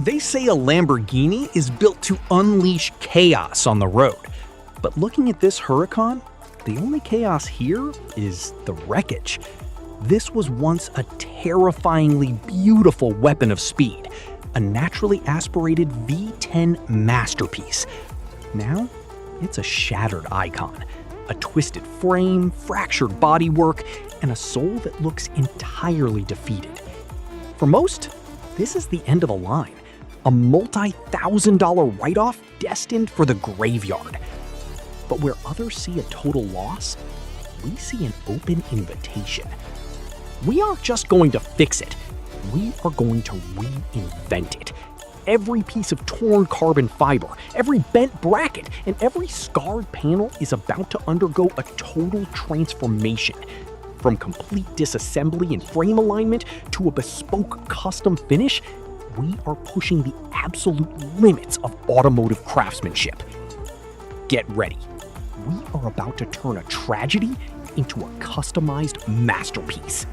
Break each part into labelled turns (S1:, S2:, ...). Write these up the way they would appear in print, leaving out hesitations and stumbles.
S1: They say a Lamborghini is built to unleash chaos on the road. But looking at this Huracan, the only chaos here is the wreckage. This was once a terrifyingly beautiful weapon of speed, a naturally aspirated V10 masterpiece. Now, it's a shattered icon, a twisted frame, fractured bodywork, and a soul that looks entirely defeated. For most, this is the end of the line, a multi-$1,000 write-off destined for the graveyard. But where others see a total loss, we see an open invitation. We aren't just going to fix it, we are going to reinvent it. Every piece of torn carbon fiber, every bent bracket, and every scarred panel is about to undergo a total transformation. From complete disassembly and frame alignment to a bespoke custom finish, we are pushing the absolute limits of automotive craftsmanship. Get ready. We are about to turn a tragedy into a customized masterpiece.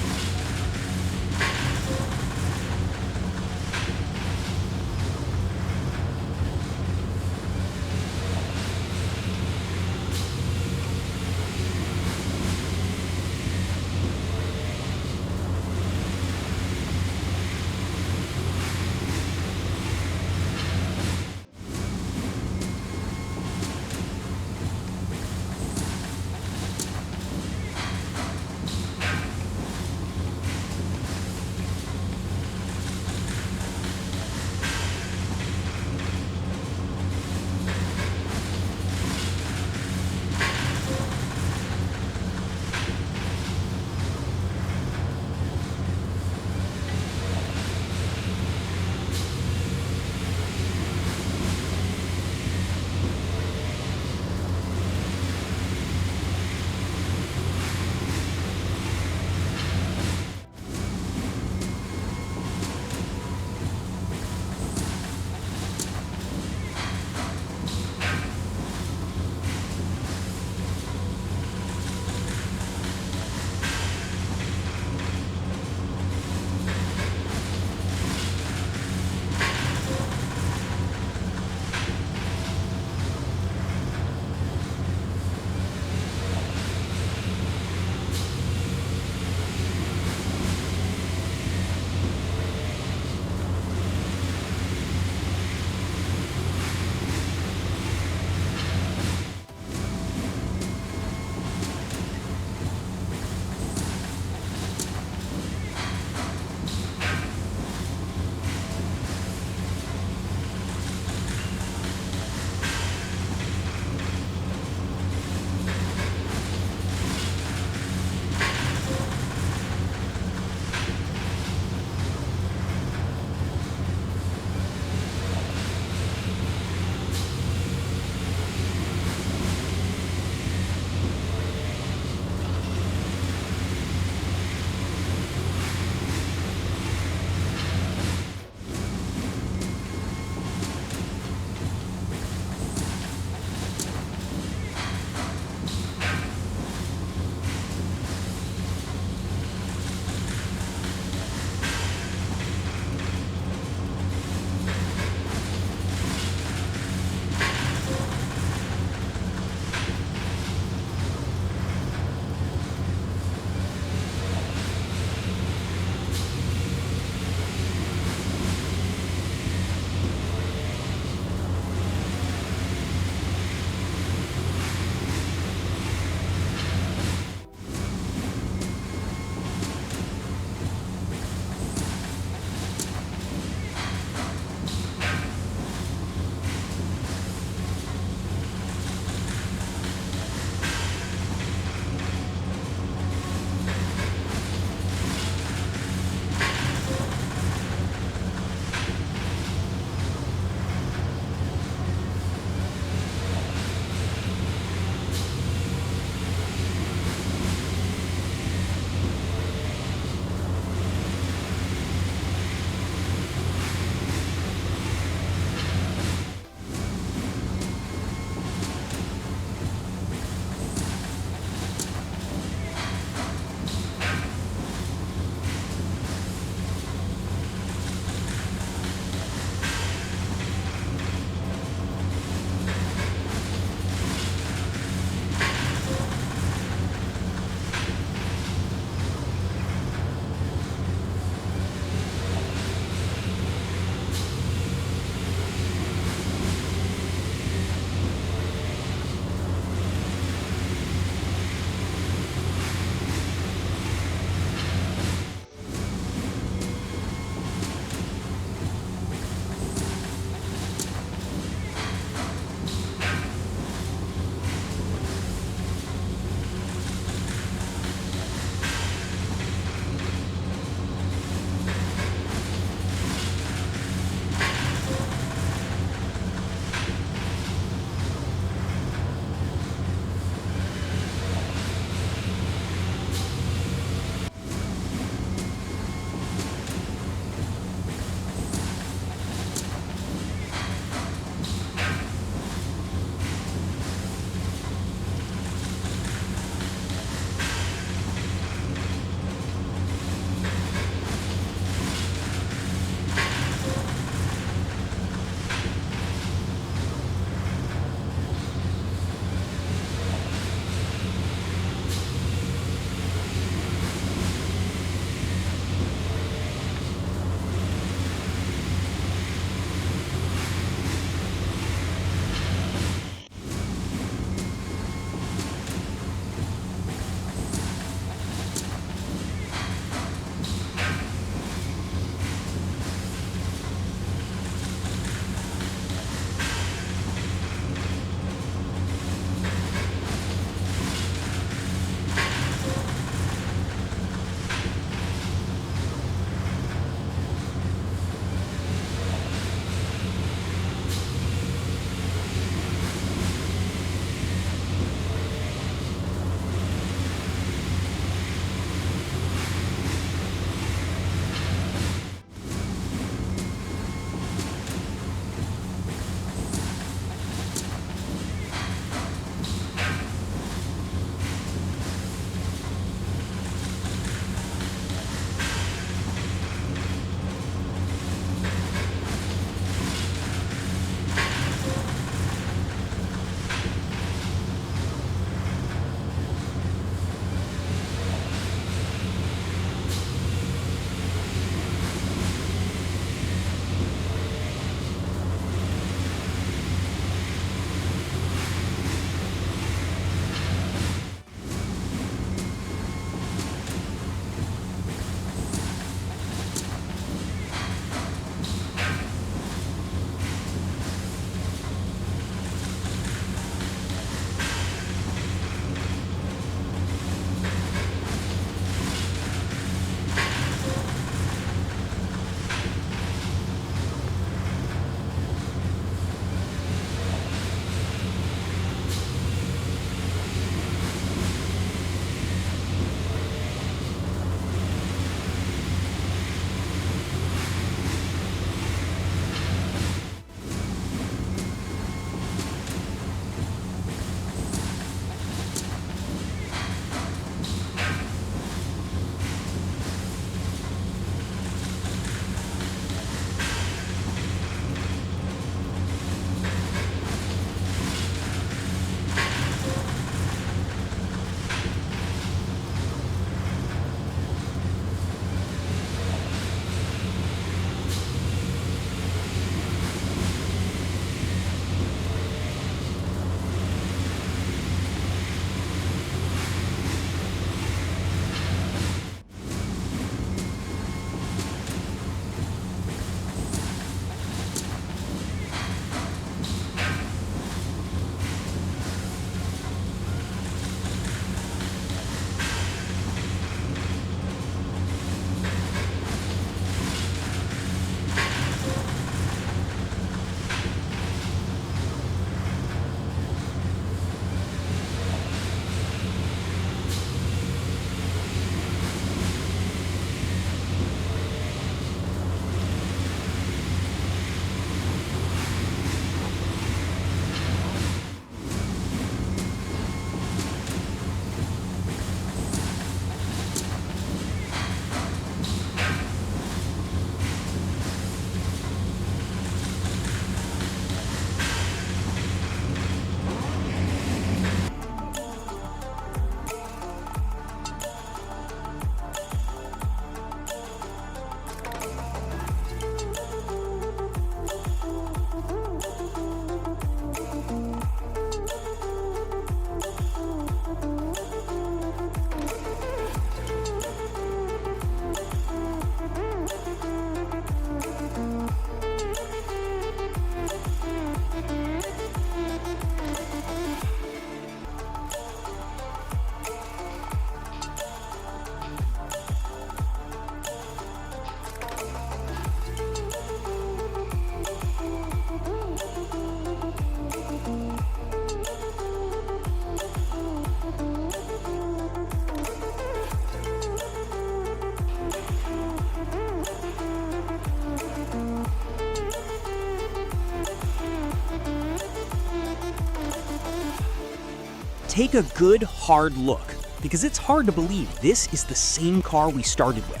S2: Take a good, hard look, because it's hard to believe this is the same car we started with.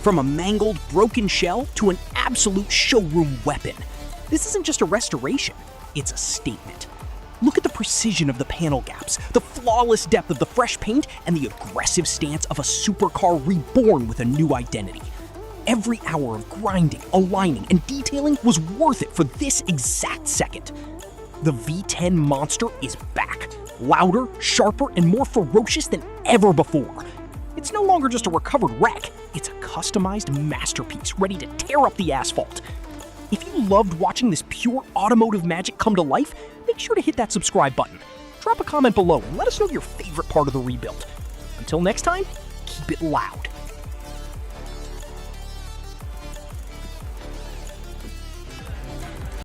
S2: From a mangled, broken shell to an absolute showroom weapon. This isn't just a restoration, it's a statement. Look at the precision of the panel gaps, the flawless depth of the fresh paint, and the aggressive stance of a supercar reborn with a new identity. Every hour of grinding, aligning, and detailing was worth it for this exact second. The V10 monster is back, louder, sharper, and more ferocious than ever before. It's no longer just a recovered wreck, it's a customized masterpiece ready to tear up the asphalt. If you loved watching this pure automotive magic come to life, make sure to hit that subscribe button. Drop a comment below and let us know your favorite part of the rebuild. Until next time, keep it loud.